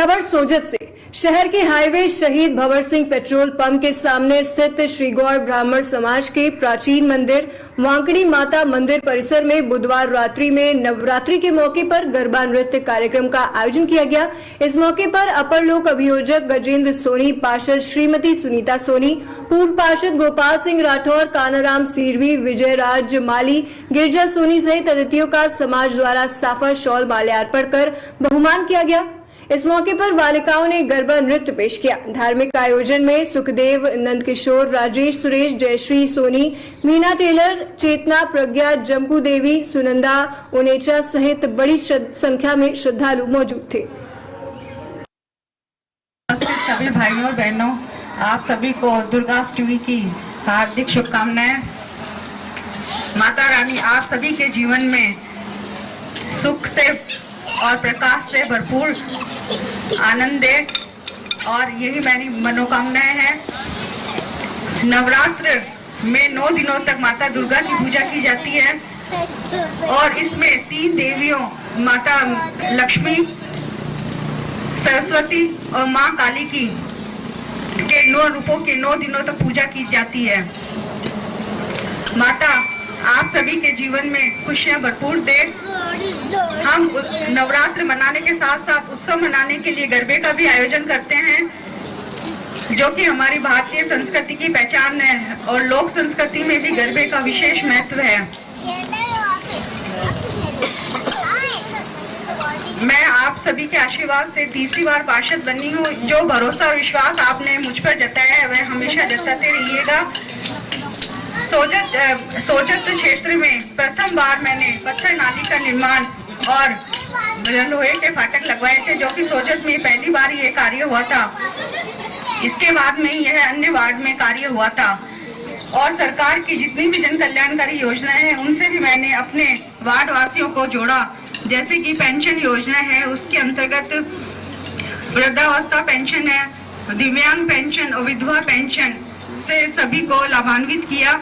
खबर सोजत से। शहर के हाईवे शहीद भंवर सिंह पेट्रोल पंप के सामने स्थित श्री गौर ब्राह्मण समाज के प्राचीन मंदिर वांकड़ी माता मंदिर परिसर में बुधवार रात्रि में नवरात्रि के मौके पर गरबा नृत्य कार्यक्रम का आयोजन किया गया। इस मौके पर अपर लोक अभियोजक गजेंद्र सोनी, पार्षद श्रीमती सुनीता सोनी, पूर्व पार्षद गोपाल सिंह राठौर, कानाराम सीरवी, विजय राज माली, गिरजा सोनी सहित अतिथियों का समाज द्वारा साफा शॉल माल्यार्पण कर बहुमान किया गया। इस मौके पर बालिकाओं ने गरबा नृत्य पेश किया। धार्मिक आयोजन में सुखदेव, नंद किशोर, राजेश सुरेश, जयश्री सोनी, मीना टेलर, चेतना, प्रज्ञा, जमकू देवी, सुनंदा उनेचा सहित बड़ी संख्या में श्रद्धालु मौजूद थे। सभी भाइयों और बहनों, आप सभी को दुर्गाष्टमी की हार्दिक शुभकामनाएं। माता रानी आप सभी के जीवन में सुख से और प्रकाश से भरपूर आनंद दे और यही मेरी मनोकामनाएं हैं। नवरात्र में 9 दिनों तक माता दुर्गा की पूजा की जाती है और इसमें 3 देवियों माता लक्ष्मी, सरस्वती और माँ काली की के 9 रूपों के 9 दिनों तक पूजा की जाती है। माता आप सभी के जीवन में खुशियां भरपूर दे। हम नवरात्र मनाने के साथ साथ उत्सव मनाने के लिए गरबे का भी आयोजन करते हैं, जो कि हमारी भारतीय संस्कृति की पहचान है और लोक संस्कृति में भी गरबे का विशेष महत्व है। मैं आप सभी के आशीर्वाद से तीसरी बार पार्षद बनी हूँ। जो भरोसा और विश्वास आपने मुझ पर जताया है वह हमेशा जताते रहिएगा। सोजत क्षेत्र में प्रथम बार मैंने पत्थर नाली का निर्माण और लोहे के फाटक लगवाए थे, जो कि सोजत में पहली बार ये कार्य हुआ था। इसके बाद में यह अन्य वार्ड में कार्य हुआ था और सरकार की जितनी भी जन कल्याणकारी योजनाएं हैं उनसे भी मैंने अपने वार्ड वासियों को जोड़ा। जैसे कि पेंशन योजना है, उसके अंतर्गत वृद्धावस्था पेंशन है, दिव्यांग पेंशन और विधवा पेंशन से सभी को लाभान्वित किया।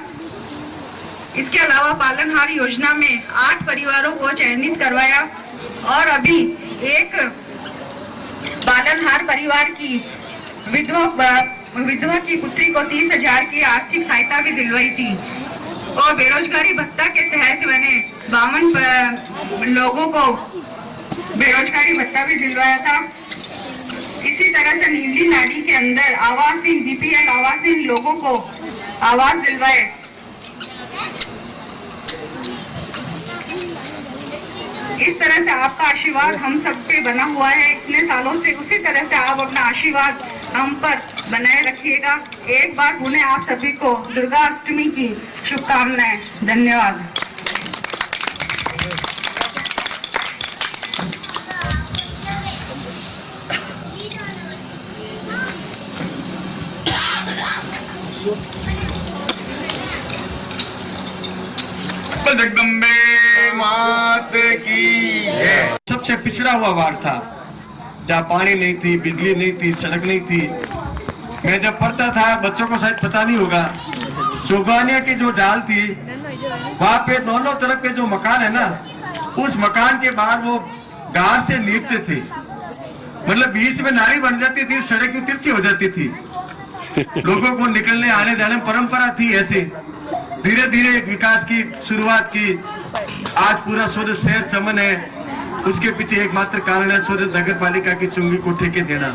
इसके अलावा पालनहार योजना में 8 परिवारों को चयनित करवाया और अभी एक पालनहार परिवार की विधवा की पुत्री को 30,000 की आर्थिक सहायता भी दिलवाई थी और बेरोजगारी भत्ता के तहत मैंने 52 लोगों को बेरोजगारी भत्ता भी दिलवाया था। इसी तरह से नीली नाडी के अंदर आवासहीन बीपीएल आवासहीन लोगों को आवास दिलवाए। इस तरह से आपका आशीर्वाद हम सब पे बना हुआ है इतने सालों से। उसी तरह से आप अपना आशीर्वाद हम पर बनाए रखिएगा। एक बार पुनः आप सभी को दुर्गा अष्टमी की शुभकामनाएं। धन्यवाद। जगदम्बे मात की जय। सबसे पिछड़ा हुआ वार्ड था, जहाँ पानी नहीं थी, बिजली नहीं थी, सड़क नहीं थी। मैं जब पढ़ता था, बच्चों को शायद पता नहीं होगा, चौगानिया की जो डाल थी वहाँ पे दोनों तरफ के जो मकान है ना, उस मकान के बाहर वो गार से लीपते थे। मतलब बीच में नाली बन जाती थी, सड़क की तिरछी हो जाती थी। लोगों को निकलने आने जाने परंपरा थी। ऐसे धीरे धीरे विकास की शुरुआत की। आज पूरा सूरत शहर चमन है। उसके पीछे एकमात्र कारण है सूरत नगर पालिका की चुंगी को ठेके देना।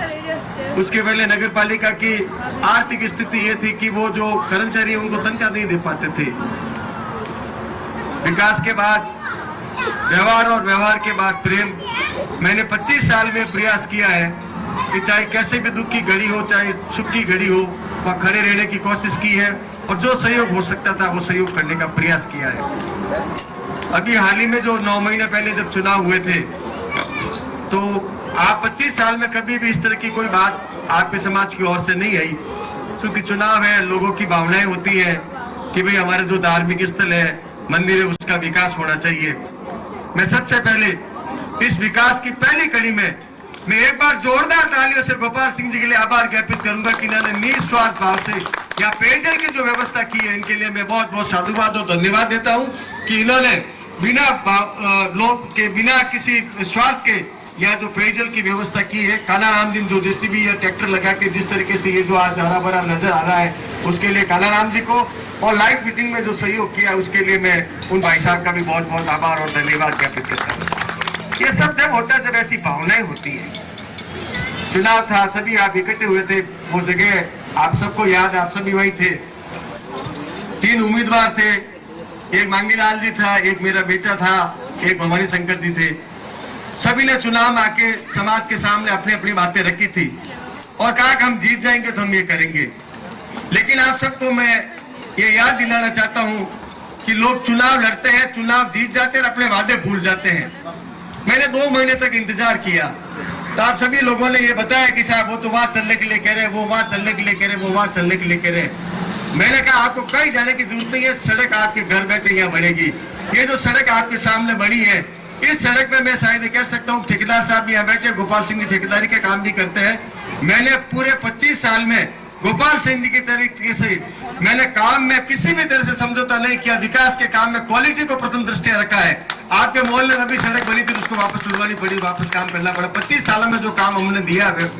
उसके पहले नगर पालिका की आर्थिक स्थिति ये थी कि वो जो कर्मचारी उनको तनख्वाह नहीं दे पाते थे। विकास के बाद व्यवहार और व्यवहार के बाद प्रेम। मैंने 25 साल में प्रयास किया है कि चाहे कैसे भी दुख की घड़ी हो, चाहे सुख की घड़ी हो, वहाँ खड़े रहने की कोशिश की है और जो सहयोग हो सकता था वो सहयोग करने का प्रयास किया है। अभी हाल ही में जो 9 महीने पहले जब चुनाव हुए थे, तो आप 25 साल में कभी भी इस तरह की कोई बात आपके समाज की ओर से नहीं आई। क्योंकि चुनाव है, लोगों की भावनाएं होती है कि भाई हमारे जो धार्मिक स्थल है, मंदिर है, उसका विकास होना चाहिए। मैं सबसे पहले इस विकास की पहली कड़ी में मैं एक बार जोरदार तालियों से गोपाल सिंह जी के लिए आभार ज्ञापित करूंगा कि इन्होंने निस्वार्थ भाव से यहाँ पेयजल की जो व्यवस्था की है, इनके लिए मैं बहुत बहुत साधुवाद और धन्यवाद देता हूँ कि इन्होंने बिना लोग के बिना किसी स्वार्थ के या जो पेयजल की व्यवस्था की है, कालाराम दिन जो जेसीबी या ट्रैक्टर लगा के जिस तरीके से ये जो आज हरा भरा नजर आ रहा है, उसके लिए कालाराम जी को, और लाइट फिटिंग में जो सहयोग किया उसके लिए मैं उन भाई साहब का भी बहुत बहुत आभार और धन्यवाद ज्ञापित करता हूँ। ये सब जब होता है जब ऐसी भावनाएं होती है। चुनाव था, सभी आप इकट्ठे हुए थे, वो जगह आप सबको याद, आप सभी वही थे। 3 उम्मीदवार थे, एक मांगीलाल जी था, एक मेरा बेटा था, एक भवानी शंकर जी थे। सभी ने चुनाव में आके समाज के सामने अपनी अपनी बातें रखी थी और कहा कि हम जीत जाएंगे तो हम ये करेंगे। लेकिन आप सबको मैं ये याद दिलाना चाहता हूं कि लोग चुनाव लड़ते हैं, चुनाव जीत जाते हैं और अपने वादे भूल जाते हैं। मैंने 2 महीने तक इंतजार किया, तो आप सभी लोगों ने ये बताया कि साहब वो तो वहां चलने के लिए कह रहे हैं, वो वहां चलने के लिए कह रहे हैं, वो वहां चलने के लिए कह रहे हैं। मैंने कहा आपको कहीं जाने की जरूरत नहीं है, सड़क आपके घर बैठे यहाँ बनेगी। ये जो सड़क आपके सामने बनी है, इस सड़क में मैं शायद कह सकता हूँ, ठेकेदार साहब यहाँ बैठे, गोपाल सिंह जी ठेकेदारी के काम भी करते हैं। मैंने पूरे 25 साल में गोपाल सिंह जी की तरीके से मैंने काम में किसी भी तरह से समझौता नहीं किया, विकास के काम में क्वालिटी को प्रथम दृष्टिया रखा है। आपके मोहल्ले में अभी सड़क बनी थी, उसको वापस तुड़वानी पड़ी, वापस काम करना पड़ा। 25 सालों में जो काम हमने दिया है